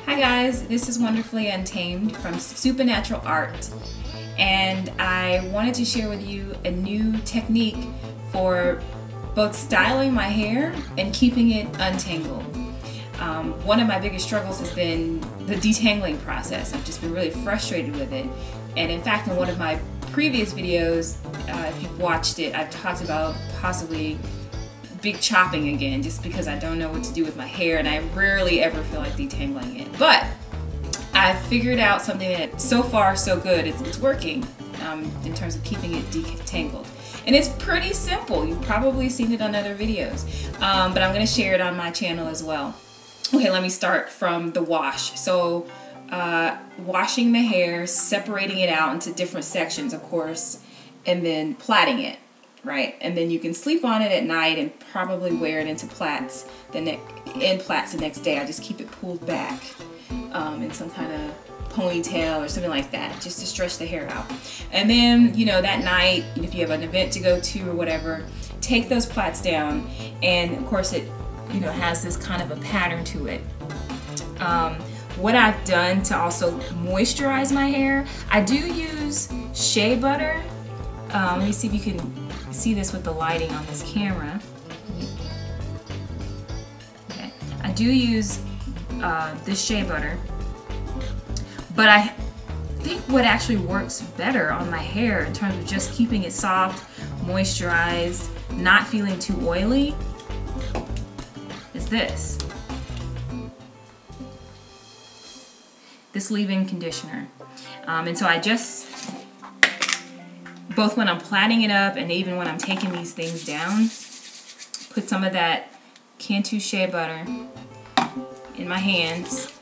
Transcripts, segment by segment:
Hi guys, this is Wonderfully Untamed from Supernatural Art, and I wanted to share with you a new technique for both styling my hair and keeping it untangled. One of my biggest struggles has been the detangling process. I've just been really frustrated with it, and in fact in one of my previous videos, if you've watched it, I've talked about possibly big chopping again, just because I don't know what to do with my hair and I rarely ever feel like detangling it. But I've figured out something that so far so good. It's working in terms of keeping it detangled. And it's pretty simple. You've probably seen it on other videos, but I'm going to share it on my channel as well. Okay, let me start from the wash. So washing the hair, separating it out into different sections, of course, and then plaiting it. Right, and then you can sleep on it at night and probably wear it into plaits the next day. I just keep it pulled back in some kind of ponytail or something like that, just to stretch the hair out. And then, you know, that night, if you have an event to go to or whatever, take those plaits down, and of course it, you know, has this kind of a pattern to it. What I've done to also moisturize my hair, I do use shea butter. Let me see if you can see this with the lighting on this camera. Okay, I do use this shea butter, but I think what actually works better on my hair in terms of just keeping it soft, moisturized, not feeling too oily, is this leave-in conditioner. And so I just, both when I'm plaiting it up and even when I'm taking these things down, put some of that Cantu shea butter in my hands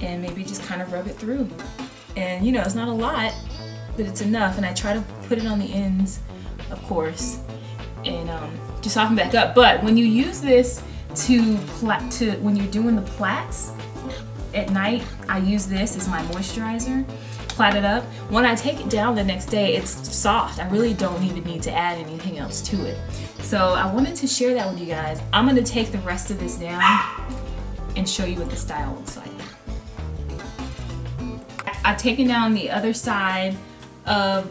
and maybe just kind of rub it through. And you know, it's not a lot, but it's enough. And I try to put it on the ends, of course, and just soften back up. But when you use this when you're doing the plaits at night, I use this as my moisturizer, plait it up. When I take it down the next day, it's soft. I really don't even need to add anything else to it. So I wanted to share that with you guys. I'm going to take the rest of this down and show you what the style looks like. I've taken down the other side of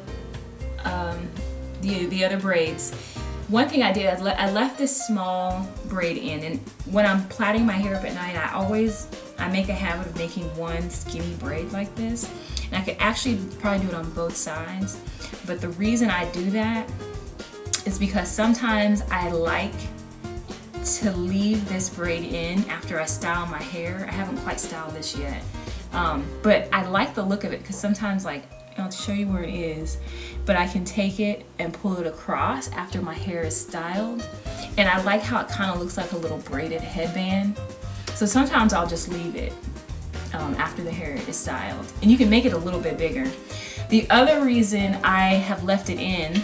the other braids. One thing I did, I left this small braid in, and when I'm plaiting my hair up at night, I make a habit of making one skinny braid like this. And I could actually probably do it on both sides, but the reason I do that is because sometimes I like to leave this braid in after I style my hair. I haven't quite styled this yet, but I like the look of it because sometimes, like, I'll show you where it is, but I can take it and pull it across after my hair is styled, and I like how it kind of looks like a little braided headband. So sometimes I'll just leave it after the hair is styled, and you can make it a little bit bigger. The other reason I have left it in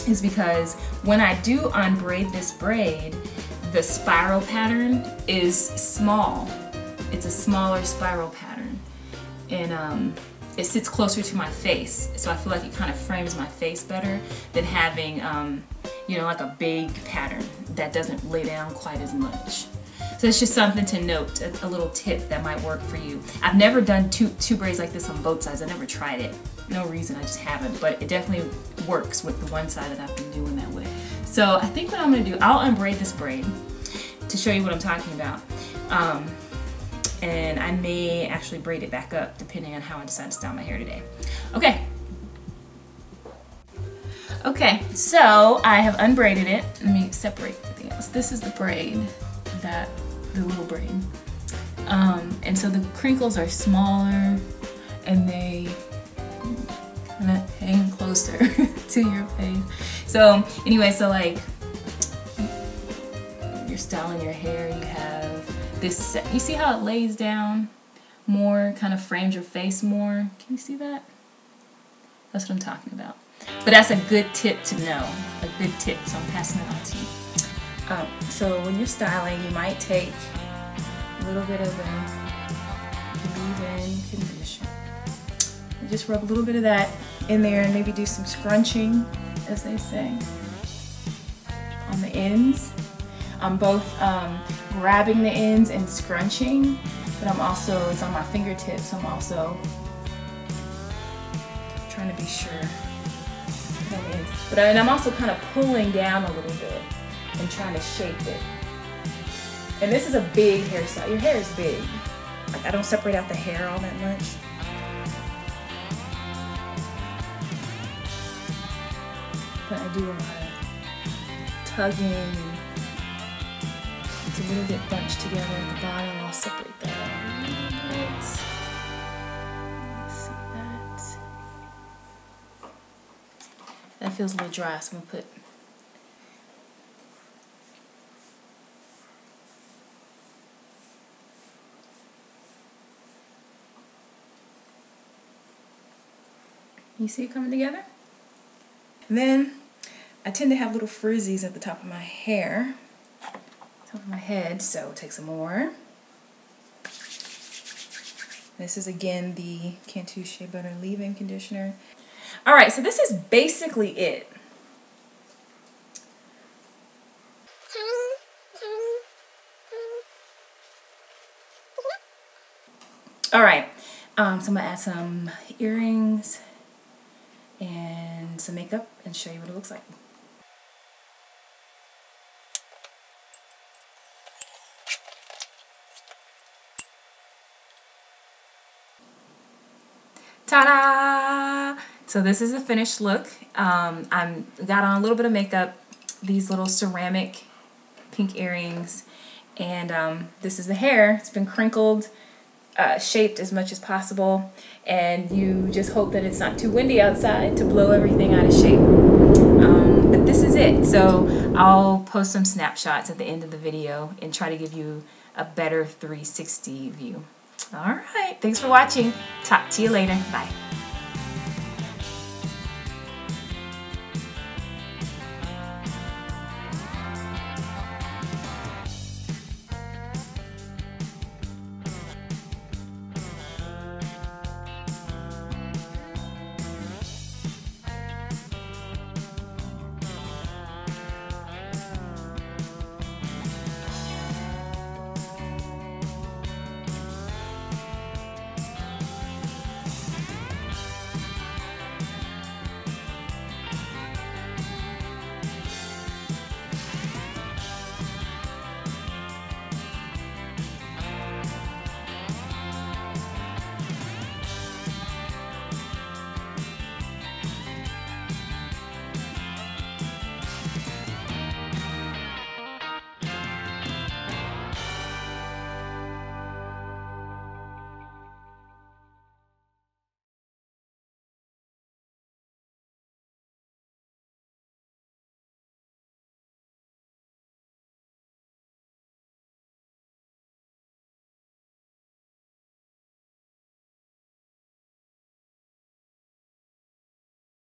is because when I do unbraid this braid, the spiral pattern is small. It's a smaller spiral pattern, and it sits closer to my face, so I feel like it kind of frames my face better than having, you know, like a big pattern that doesn't lay down quite as much. So it's just something to note, a little tip that might work for you. I've never done two braids like this on both sides. I never tried it. No reason, I just haven't, but it definitely works with the one side that I've been doing that with. So I think what I'm gonna do, I'll unbraid this braid to show you what I'm talking about. And I may actually braid it back up depending on how I decide to style my hair today. Okay, so I have unbraided it. Let me separate everything else. This is the braid, the little braid. And so the crinkles are smaller and they kind of hang closer to your face. So anyway, so like you're styling your hair, you have this, you see how it lays down more, kind of frames your face more. Can you see that? That's what I'm talking about. But that's a good tip to know, a good tip, so I'm passing it on to you. So when you're styling, you might take a little bit of a leave-in conditioner. You just rub a little bit of that in there and maybe do some scrunching, as they say, on the ends. I'm both grabbing the ends and scrunching, but I'm also, it's on my fingertips, I'm also trying to be sure. And I'm also kind of pulling down a little bit and trying to shape it. And this is a big hairstyle. Your hair is big. Like, I don't separate out the hair all that much. But I do a lot of tugging. It's a little bit bunched together at the bottom. I'll separate that out a little bit. See that? That feels a little dry, so I'm gonna put you see it coming together? And then I tend to have little frizzies at the top of my hair, top of my head, so take some more. This is again the Cantu Shea Butter Leave-In Conditioner. All right, so this is basically it. All right, so I'm gonna add some earrings and some makeup and show you what it looks like. Ta-da! So this is the finished look. I got on a little bit of makeup, these little ceramic pink earrings, and this is the hair. It's been crinkled, shaped as much as possible, and you just hope that it's not too windy outside to blow everything out of shape. But this is it. So I'll post some snapshots at the end of the video and try to give you a better 360 view. All right, thanks for watching. Talk to you later. Bye.